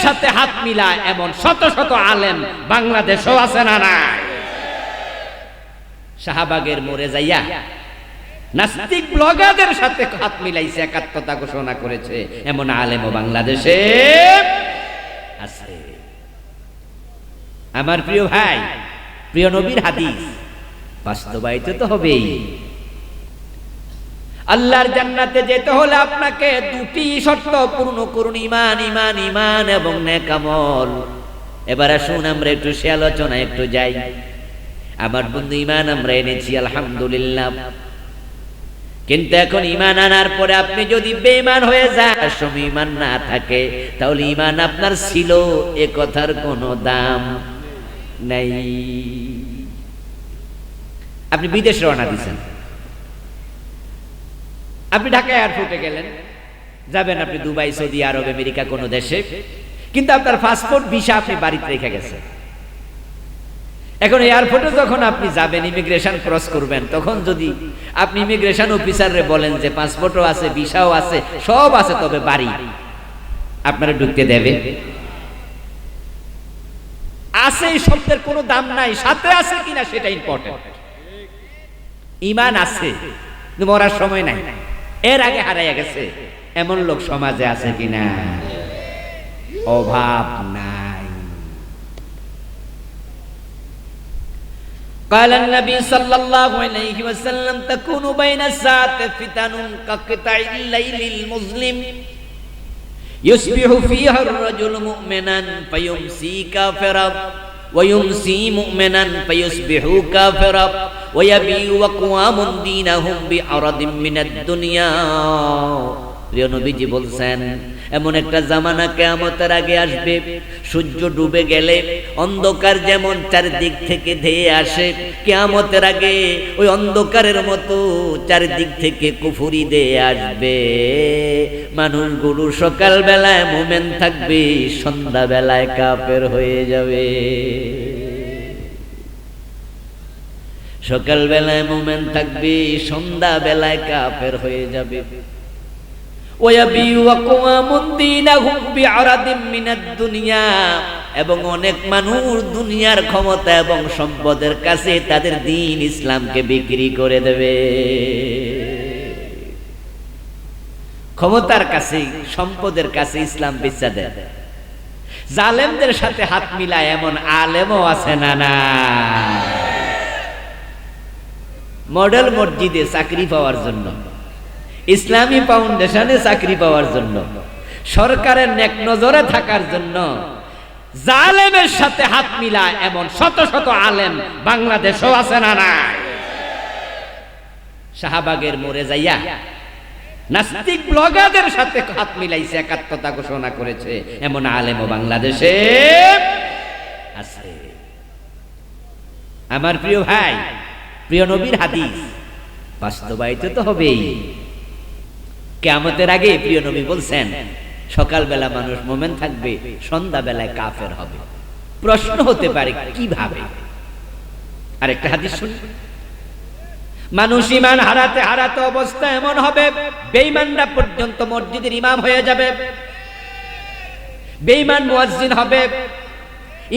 সাথে হাত মিলায় এমন শত শত আলেম বাংলাদেশেও আছে না নাই? শাহবাগের মোড়ে যাইয়া নাস্তিক ব্লগারদের সাথে হাত মিলাইছে, একাত্মতা ঘোষণা করেছে, এমন আলেমও বাংলাদেশে আছে। আমার প্রিয় ভাই, প্রিয় নবীর হাদিস বাস্তবায়িত তো হবেই। আল্লাহর জান্নাতে যেতে হলে আপনাকে দুটি শর্ত পূর্ণ করুন, ঈমান ঈমান ঈমান এবং নেক আমল। এবার আসুন আমরা একটু সে আলোচনা একটু যাই। আমার বন্ধু, ঈমান আমরা এনেছি আলহামদুলিল্লাহ, কিন্তু এখন ঈমান আনার পরে আপনি যদি বেঈমান হয়ে যান, সময় ঈমান না থাকে, তাহলে ঈমান আপনার ছিল এ কথার কোনো দাম নাই। আপনি বিদেশে রওনা দিয়েছেন, আপনি ঢাকা এয়ারপোর্টে গেলেন, যাবেন আপনি দুবাই, সৌদি আরব, আমেরিকা কোনো দেশে, কিন্তু আপনার পাসপোর্ট ভিসা আপনি বাড়িতে রেখে গেছেন। এখন এয়ারপোর্টে যখন আপনি যাবেন, ইমিগ্রেশন ক্রস করবেন, তখন যদি আপনি ইমিগ্রেশন অফিসাররে বলেন যে পাসপোর্টও আছে, ভিসাও আছে, সব আছে, তবে বাড়ি, আপনারা ঢুকতে দেবে? আছে এই শব্দের কোনো দাম নাই, সাথে আছে কিনা সেটা ইম্পর্টেন্ট। ঈমান আছে কিন্তু মরার সময় নাই, এর আগে হারাইয়া গেছে, এমন লোক সমাজে আছে কিনা? অভাব নাই। قال النبي صلى الله عليه وسلم تكون بين الساعة فتن كقطع الليل المظلم يصبح فيها الرجل مؤمنا فيمسي كافرا ويمسي مؤمنا فيصبح كافرا ويبيع أقوام دينهم بعرض من الدنيا। প্রিয় নবীজি বলছেন, এমন একটা জামানা কিয়ামতের আগে আসবে, সূর্য ডুবে গেলে অন্ধকার যেমন চারদিক থেকে ধেয়ে আসে, কিয়ামতের আগে ওই অন্ধকারের মতো চারদিক থেকে কুফরি দিয়ে আসবে। মানুষগুলো সকাল বেলায় মুমিন থাকবে, সন্ধ্যা বেলায় কাফের হয়ে যাবে। সকাল বেলায় মুমিন থাকবে, সন্ধ্যা বেলায় কাফের হয়ে যাবে। এবং অনেক মানুষ দুনিয়ার ক্ষমতা এবং সম্পদের কাছে তাদের দ্বীন ইসলামকে বিক্রি করে দেবে। ক্ষমতার কাছে, সম্পদের কাছে ইসলাম বেচা দেয়। জালেমদের সাথে হাত মিলায় এমন আলেমও আছে না না? মডেল মসজিদে চাকরি পাওয়ার জন্য, ইসলামী ফাউন্ডেশনে চাকরি পাওয়ার জন্য, সরকারের নেক নজরে থাকার জন্য জালেমের সাথে হাত মিলায় এমন শত শত আলেম বাংলাদেশেও আছে না নাই? শাহবাগের মোড়ে যাইয়া নাস্তিক ব্লগারদের সাথে হাত মিলাইছে, একাত্মতা ঘোষণা করেছে, এমন আলেমও বাংলাদেশে আছে। আমার প্রিয় ভাই, প্রিয় নবীর হাদিস বাস্তবায়িত তো হবেই। কিয়ামতের আগে প্রিয় নবী বলছেন, সকালবেলা মানুষ মুমিন থাকবে, সন্ধ্যা বেলায় কাফের হবে। প্রশ্ন হতে পারে কিভাবে? আরেকটা হাদিস শুনুন। মানুষ ঈমান হারাতে হারাতে অবস্থা এমন হবে, বেঈমানরা পর্যন্ত মসজিদের ইমাম হয়ে যাবে, বেঈমান মুয়াজ্জিন হবে।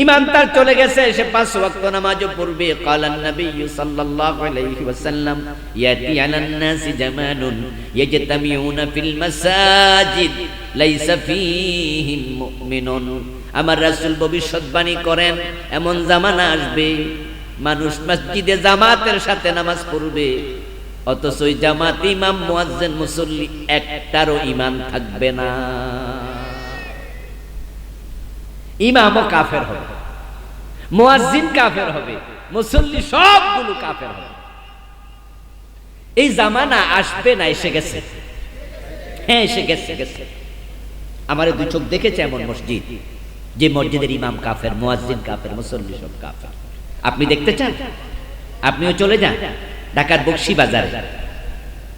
ঈমান তার চলে গেছে, সে 5 ওয়াক্ত নামাজও পড়বে। ক্বালান নবী সাল্লাল্লাহু আলাইহি ওয়াসাল্লাম, ইয়াতি আলান নাসি জামানুন ইয়াজতামিউনা ফিল মাসাজিদ লাইসা ফীহিম মুমিনুন। আমার রাসূল ভবিষ্যৎবাণী করেন, এমন জামানা আসবে মানুষ মসজিদে জামাতের সাথে নামাজ পড়বে, অথচ ওই জামাত ইমাম মুয়াজ্জিন মুসল্লি একটারও ঈমান থাকবে না। ইমামও কাফের হবে, মুয়াজ্জিন কাফের হবে, মুসল্লি সবগুলো কাফের হবে। এই জামানা আসবে না, এসে গেছে। হ্যাঁ, এসে গেছে। আমার 2 চোখ দেখেছে এমন মসজিদ, যে মসজিদের ইমাম কাফের, মুয়াজ্জিন কাফের, মুসল্লি সব কাফের। আপনি দেখতে চান? আপনিও চলে যান ঢাকার বকশী বাজারে,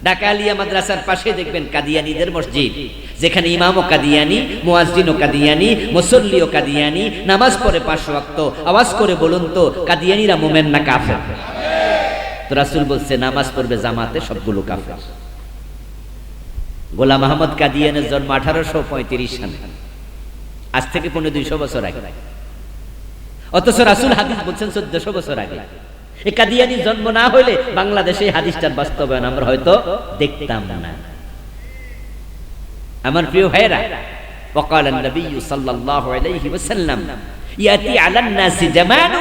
ঢাকা আলিয়া মাদ্রাসার পাশে দেখবেন কাদিয়ানীদের মসজিদ, যেখানে ইমামও কাদিয়ানী, মুয়াজ্জিনও কাদিয়ানী, মুসল্লিও কাদিয়ানী, নামাজ পড়ে 5 ওয়াক্ত। আওয়াজ করে বলুন তো, কাদিয়ানীরা মুমিন না কাফের? তো রাসূল বলছে নামাজ পড়বে জামাতে, সবগুলো কাফের। গোলাম আহমদ কাদিয়ানের জন্ম 1835 সালে। আজ থেকে 200 বছর আগে। অথচ রাসূল হাদিস বলছেন 1400 বছর আগে। এই কাদিয়ানি জন্ম না হইলে বাংলাদেশে এই হাদিসটার বাস্তবায়ন আমরা হয়তো দেখতাম না। আমার প্রিয় ভাইরা, وقال النبي صلى الله عليه وسلم يأتي على الناس زمان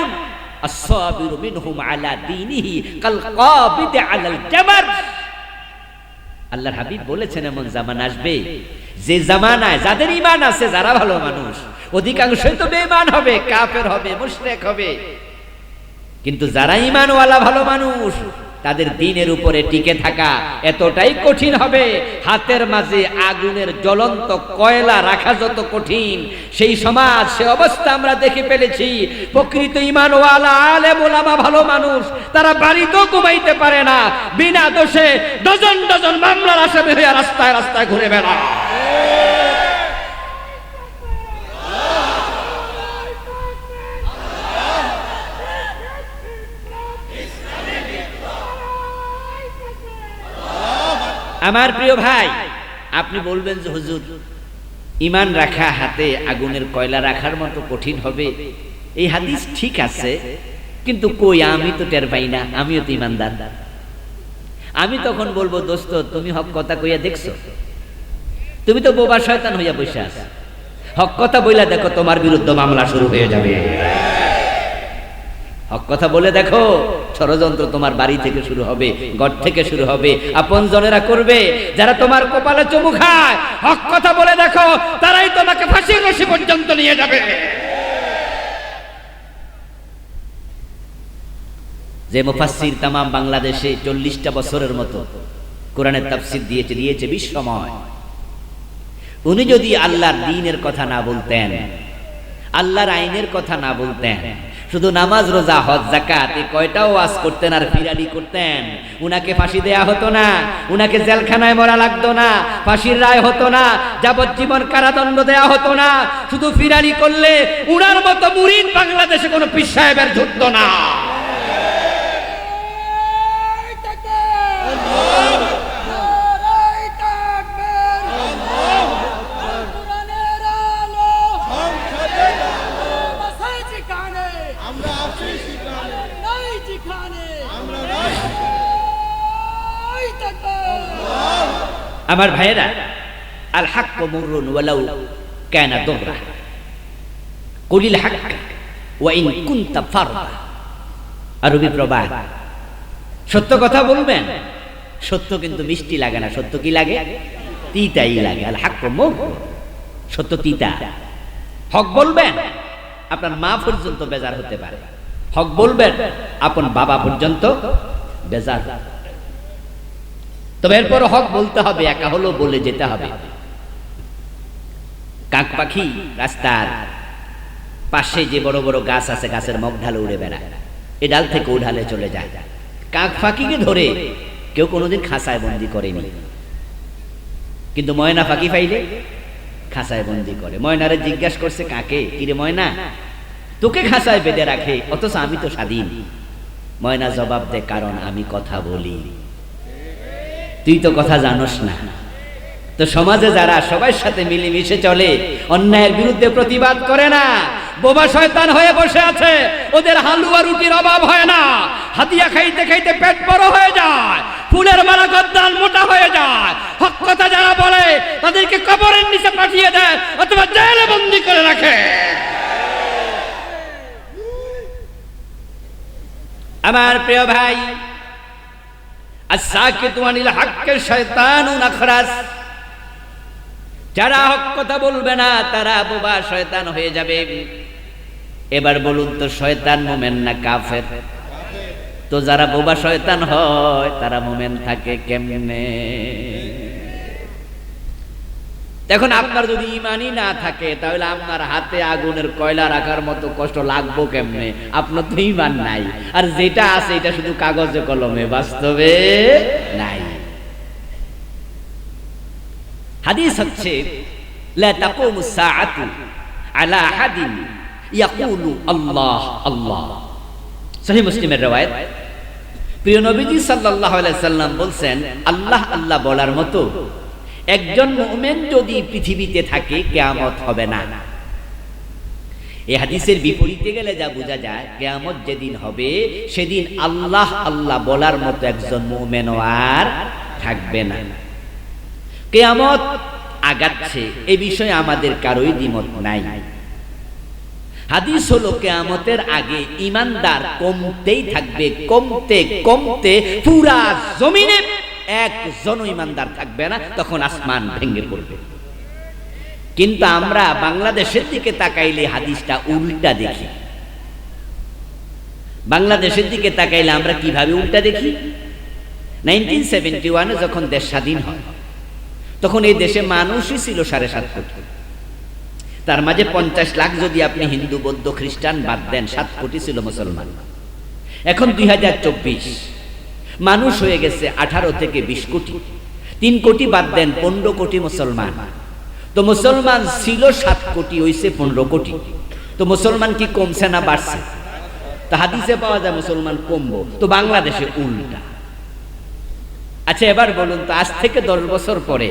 الصابر منهم على دينه كالقابض على الجمر। আল্লাহর হাবিব বলেছেন এমন জামানা আসবে যে জামানায় যাদের ঈমান আছে, যারা ভালো মানুষ, অধিকাংশই তো বেঈমান হবে, কাফের হবে, মুশরিক হবে, কিন্তু যারা ঈমানওয়ালা ভালো মানুষ তাদের দ্বীনের উপরে টিকে থাকা এতটাই কঠিন হবে, হাতের মাঝে আগুনের জ্বলন্ত কয়লা রাখা যত কঠিন, সেই সমাজ, সে অবস্থা আমরা দেখে ফেলেছি। প্রকৃত ঈমানওয়ালা আলেম ওলামা ভালো মানুষ তারা বাড়িতেও ঘুমাইতে পারে না, বিনা দোষে ডজন ডজন মামলার আসামি হয়ে রাস্তায় রাস্তায় ঘুরে বেড়ায়। আমার প্রিয় ভাই, আপনি বলবেন যে হুজুর ঈমান রাখা হাতে আগুনের কয়লা রাখার মতো কঠিন হবে। এই হাদিস ঠিক আছে, কিন্তু কই আমি তো টের পাই না, আমিও তো ঈমানদার। আমি তখন বলবো, দোস্ত তুমি হক কথা কইয়া দেখছো? তুমি তো বোবা শয়তান হইয়া বসে আছো। হক কথা বইলা দেখো, তোমার বিরুদ্ধে মামলা শুরু হয়ে যাবে। হক কথা বলে দেখো, ষড়যন্ত্র তোমার বাড়ি থেকে শুরু হবে, ঘর থেকে শুরু হবে, আপনজনেরা করবে, যারা তোমার কপালে চুমু খায়। হক কথা বলে দেখো, তারাই তোমাকে ফাঁসির রশি পর্যন্ত নিয়ে যাবে। যে মুফাসসির তাম বাংলাদেশে 40টা বছরের মতো কোরআনের তাফসীর দিয়েছে বিশ্বময়, উনি যদি আল্লাহর দ্বীনের কথা না বলতেন, আল্লাহর আইনের কথা না বলতেন, শুধু নামাজ রোজা হজ যাকাত এই কয়টা ওয়াজ করতেন আর ফিরানি করতেন, উনাকে ফাঁসি দেয়া হতো না, উনাকে জেলখানায় মরা লাগতো না, ফাঁসির রায় হতো না, যাবজ্জীবন কারাদণ্ড দেয়া হতো না। শুধু ফিরানি করলে উনার মতো মুরিদ বাংলাদেশে কোনো পীর সাহেবের যুদ্ধ না। আমার ভাইয়েরা, আল হক মুরুন ওয়ালাউ কানা দুররা, কুলিল হক ওয়া ইন কুনতা ফারদা। আরবি প্রবাদ, সত্য কথা বলবেন, সত্য কিন্তু মিষ্টি লাগে না, সত্য কি লাগে? তিতাই লাগে। আল হক মুরুন, সত্য তিতা। হক বলবেন, আপনার মা পর্যন্ত বেজার হতে পারে। হক বলবেন, আপন বাবা পর্যন্ত বেজার। তবে এরপর হক বলতে হবে, একা হলো বলে যেতে হবে। কাক পাখি রাস্তার পাশে যে বড় বড় গাছ আছে, গাছের মগ ঢালে উড়ে বেড়ায়, এ ডাল থেকে ও ঢালে চলে যায়। কাক পাখিকে ধরে কেউ কোনোদিন খাঁচায় বন্দি করেনি, কিন্তু ময়না পাখি পাইলে খাঁচায় বন্দি করে। ময়নারে জিজ্ঞাসা করছে কাকে, কিরে ময়না, তোকে খাঁচায় বেঁধে রাখে, অথচ আমি তো স্বাধীন। ময়না জবাব দেয়, কারণ আমি কথা বলি, তুই তো কথা জানোস না। তো সমাজে যারা সবার সাথে মিলেমিশে চলে, অন্যায়ের বিরুদ্ধে প্রতিবাদ করে না, বোবা শয়তান হয়ে বসে আছে, ওদের হালুয়া রুটির অভাব হয় না, হাদিয়া খাইতে খাইতে পেট বড় হয়ে যায়, ফুলের মালা গদ্দাল মোটা হয়ে যায়। হক কথা যারা বলে তাদেরকে কবরের নিচে পাঠিয়ে দেয় অথবা জেলে বন্দি করে রাখে। আমার প্রিয় ভাই, আস-সাকিতু আনিল হাক্কি শায়তানুন আখরাস, যারা হক কথা বলবে না তারা বোবা শয়তান হয়ে যাবে। এবার বলুন তো, শয়তান মুমিন না কাফের? তো যারা বোবা শয়তান হয় তারা মুমিন থাকে কেমনে? এখন আপনার যদি ঈমানই না থাকে, তাহলে আপনার হাতে আগুনের কয়লা রাখার মতো কষ্ট লাগবো কেমনে? আপনার তো ঈমান নাই, আর যেটা আছে এটা শুধু কাগজে কলমে, বাস্তবে নাই। হাদিস হচ্ছে, লা তাকুমুস সাআতু আলা আহাদিন ইয়াকুলু আল্লাহ আল্লাহ। সহিহ মুসলিমের riwayat। প্রিয় নবীজি সাল্লাল্লাহু আলাইহি সাল্লাম বলছেন, আল্লাহ আল্লাহ বলার মতো একজন মুমিন যদি পৃথিবীতে থাকে, কিয়ামত হবে না। এই হাদিসের বিপরীতে গেলে যা বোঝা যায়, কিয়ামত যেদিন হবে সেদিন আল্লাহ আল্লাহ বলার মতো একজন মুমিন আর থাকবে না। কিয়ামত আগাচ্ছে এ বিষয়ে আমাদের কারোই দ্বিমত নাই। হাদিস হলো কিয়ামতের আগে ঈমানদার কমতেই থাকবে, কমতে কমতে পুরা জমিনে একজনও ঈমানদার থাকবে না, তখন আসমান ভেঙে পড়বে। কিন্তু আমরা বাংলাদেশের দিকে তাকাইলে হাদিসটা উল্টা দেখি। বাংলাদেশের দিকে তাকাইলে আমরা কিভাবে উল্টা দেখি? 1971 যখন দেশ স্বাধীন হয় তখন এই দেশে মানুষই ছিল 7.5 কোটি। তার মাঝে 50 লাখ যদি আপনি হিন্দু বৌদ্ধ খ্রিস্টান বাদ দেন, 7 কোটি ছিল মুসলমান। এখন 2024 মানুষ হয়ে গেছে 18 থেকে 20 কোটি। 3 কোটি বাদ দেন, 15 কোটি মুসলমান। তো মুসলমান ছিল 7 কোটি, হইছে 15 কোটি। তো মুসলমান কি কমছে না বাড়ছে? তা হাদিসে পাওয়া যায় মুসলমান কমবো, তো বাংলাদেশে উল্টা। আচ্ছা এবার বলুন তো, আজ থেকে 10 বছর পরে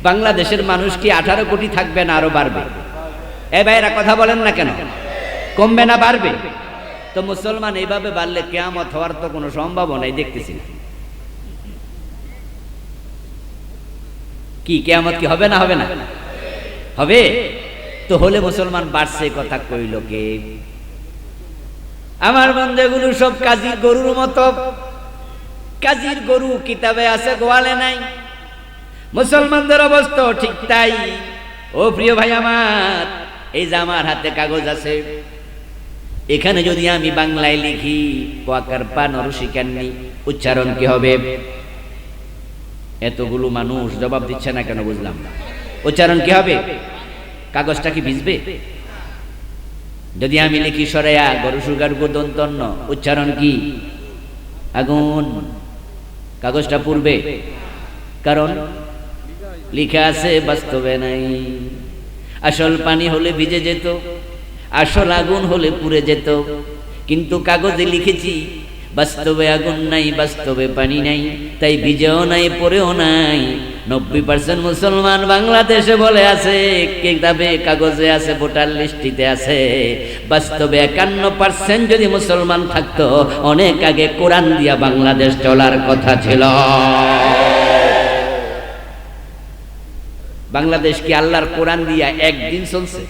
বাংলাদেশের মানুষ কি 18 কোটি থাকবে না আরো বাড়বে? এ ভাইরা কথা বলেন না কেন? কমবে না বাড়বে? তো মুসলমান এইভাবে বাড়লে কিয়ামত হওয়ার তো কোনো সম্ভাবনাই দেখতেছি না। কি কিয়ামত কি হবে না? হবে না? হবে। তো হলে মুসলমান বাড়ছে কথা কইল কে? আমার বন্ধুগুলো সব কাজী গরুর মতো। কাজীর গরু কিতাবে আছে, গোয়ালে নাই। মুসলমানদের অবস্থা ঠিক তাই। ও প্রিয় ভাই আমার, এই যে আমার হাতে কাগজ আছে, এখানে যদি আমি বাংলায় লিখি কোয়াকার পা নরসিকান্নি, উচ্চারণ কি হবে? এতগুলো মানুষ জবাব দিচ্ছে না কেন বুঝলাম না। উচ্চারণ কি হবে? কাগজটা কি ভিজবে? যদি আমি লিখি সরেয়া গরু সুগার দন্তন্য, উচ্চারণ কি? আগুন। কাগজটা পুড়বে, কারণ লিখা আছে, বাস্তবে নাই। আসল পানি হলে ভিজে যেত, আসল আগুন হলে পুড়ে যেত, কিন্তু কাগজে লিখেছি বাস্তবে আগুন নাই, বাস্তবে পানি নাই, তাই ভিজেও নাই পড়েও নাই। 90% মুসলমান বাংলাদেশে বলে আছে, কিতাবে কাগজে আছে, ভোটার লিস্টিতে আছে। বাস্তবে 51% যদি মুসলমান থাকতো, অনেক আগে কোরআন দিয়া বাংলাদেশ চলার কথা ছিল। বাংলাদেশ কি আল্লাহর কোরআন দিয়া একদিন চলছে?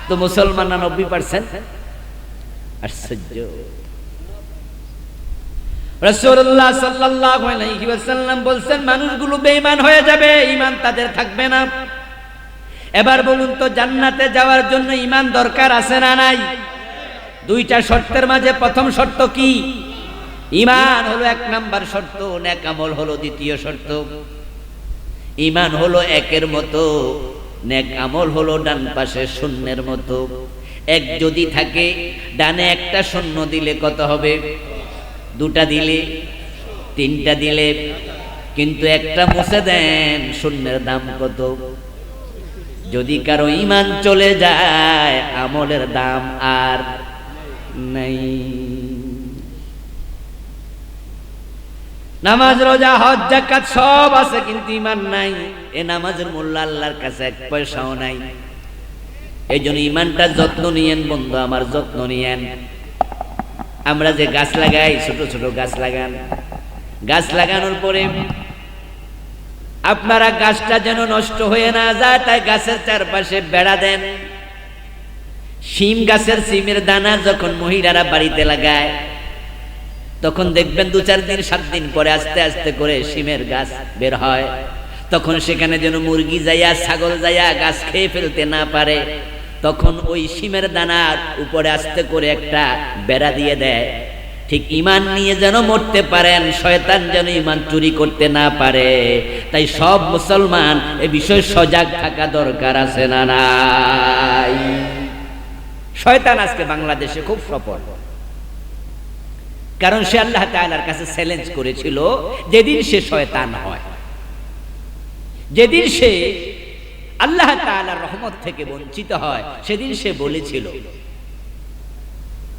তো মুসলমান 90%। আশ্চর্য। রাসূলুল্লাহ সাল্লাল্লাহু আলাইহি ওয়াসাল্লাম বলছেন মানুষগুলো বেঈমান হয়ে যাবে, ঈমান তাদের থাকবে না। এবার বলুন তো, জান্নাতে যাওয়ার জন্য ঈমান দরকার আছে না নাই? 2টা শর্তের মাঝে প্রথম শর্ত কি? ঈমান হলো 1 নাম্বার শর্ত, নেক আমল হলো 2য় শর্ত। ঈমান হলো 1-এর মতো, নেক আমল হলো ডান পাশে শূন্যের মতো। 1 যদি থাকে, ডানে 1টা শূন্য দিলে কত হবে? 2টা দিলে, 3টা দিলে, কিন্তু 1টা মুছে দেন, শূন্যের দাম কত? যদি কারো ঈমান চলে যায়, আমলের দাম আর নাই। নামাজ রোজা হজ যাকাত সব আছে, কিন্তু ঈমান নাই। এ নামাজের মূল্য আল্লাহর কাছে 1 পয়সাও নাই। এই জন্য ঈমানটা যত্ন নিয়েন বন্ধু আমার, যত্ন নিয়েন। আমরা যে গাছ লাগাই, ছোট ছোট গাছ লাগান, গাছ লাগানোর পরে আপনারা গাছটা যেন নষ্ট হয়ে না যায়, তাই গাছের চারপাশে বেড়া দেন। শিম গাছের সিমের দানা যখন মহিলারা বাড়িতে লাগায়, তখন দেখবেন 2-4 দিন 7 দিন পরে আস্তে আস্তে করে শিমের গাছ বের হয়। তখন সেখানে যেন মুরগি যাইয়া, ছাগল যাইয়া গাছ খেয়ে ফেলতে না পারে, তখন ওই শিমের দানার উপরে আস্তে করে একটা বেড়া দিয়ে দেয়। ঠিক ঈমান নিয়ে যেন মরতে পারেন, শয়তান যেন ঈমান চুরি করতে না পারে। তাই সব মুসলমান এ বিষয়ে সজাগ থাকা দরকার আছে না নাই? শয়তান আজকে বাংলাদেশে খুব সফল, কারণ সে আল্লাহ তাআলার কাছে চ্যালেঞ্জ করেছিল। যেদিন সে শয়তান হয়, যেদিন সে আল্লাহ তাআলার রহমত থেকে বঞ্চিত হয়, সেদিন সে বলেছিল,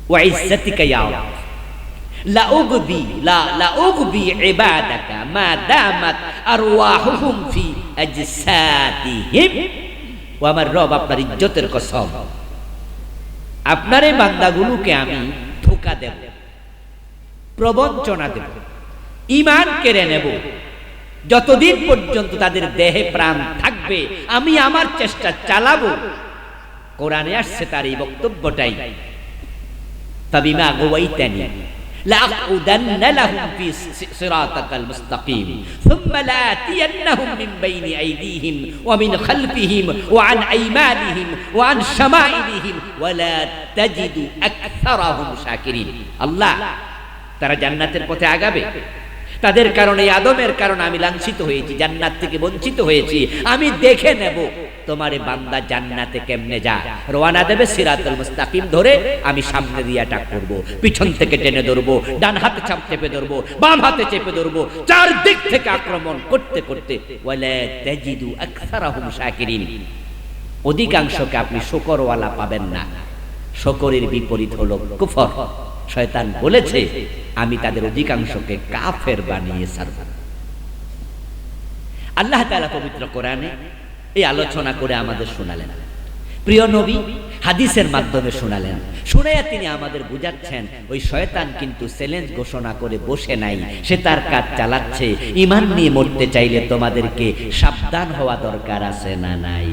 ওয়া ইজ্জাতিকা ইয়া আল্লাহ লা উগবি ইবাদাকা মা দামাত আরওয়াহুহুম ফি আজসাদিহিম। ও আমার রব, আপনার ইজ্জতের কসম, আপনার এই বান্দাগুলোকে আমি ধোঁকা দেব, প্রবঞ্চনা দেব, ঈমান কেড়ে নেব। যতদিন পর্যন্ত তাদের দেহে প্রাণ থাকবে আমি আমার চেষ্টা চালাবো। কোরআনে আসছে তার এই বক্তব্যটাই, ফাবিমা গাওয়াইতানি লাআকুদান্না লাহুম ফি সিরাতাকাল মুস্তাকিম সুম্মা লাআতিয়ান্নাহুম মিন বাইনি আইদিহিম ওয়া মিন খালফিহিম ওয়া আন আইমানিহিম ওয়া আন শামাইলিহিম ওয়া লা তাজিদু আকসারাহুম শাকিরিন। আল্লাহ তারা জান্নাতের পথে আগাবে, তাদের কারণে আদমের কারণে আমি লাঞ্ছিত হয়েছি, জান্নাত থেকে বঞ্চিত হয়েছি। আমি দেখে নেব তোমার বান্দা জান্নাতে কেমনে যায়। রওনা দেবে সিরাতুল মুস্তাকিম ধরে, আমি সামনে দিয়ে অ্যাটাক করব, পিছন থেকে টেনে ধরবো, ডান হাতে চাপ চেপে ধরবো, বাম হাতে চেপে ধরবো, চারদিক থেকে আক্রমণ করতে করতে ওয়ালা তাজিদু আকসারাহুম শাকিরিন। অধিকাংশকে আপনি শুকরওয়ালা পাবেন না। শুকরের বিপরীত হলো কুফর। শয়তান বলেছে আমি তাদের অধিকাংশকে কাফের বানিয়ে ছাড়ব। আল্লাহ তাআলা পবিত্র কোরআনে এই আলোচনা করে আমাদের শোনালেন, প্রিয় নবী হাদিসের মাধ্যমে শোনালেন। শুনাইয়া তিনি আমাদের বুঝাচ্ছেন ওই শয়তান কিন্তু চ্যালেঞ্জ ঘোষণা করে বসে নাই, সে তার কাজ চালাচ্ছে। ঈমান নিয়ে মরতে চাইলে তোমাদেরকে সাবধান হওয়া দরকার আছে না নাই?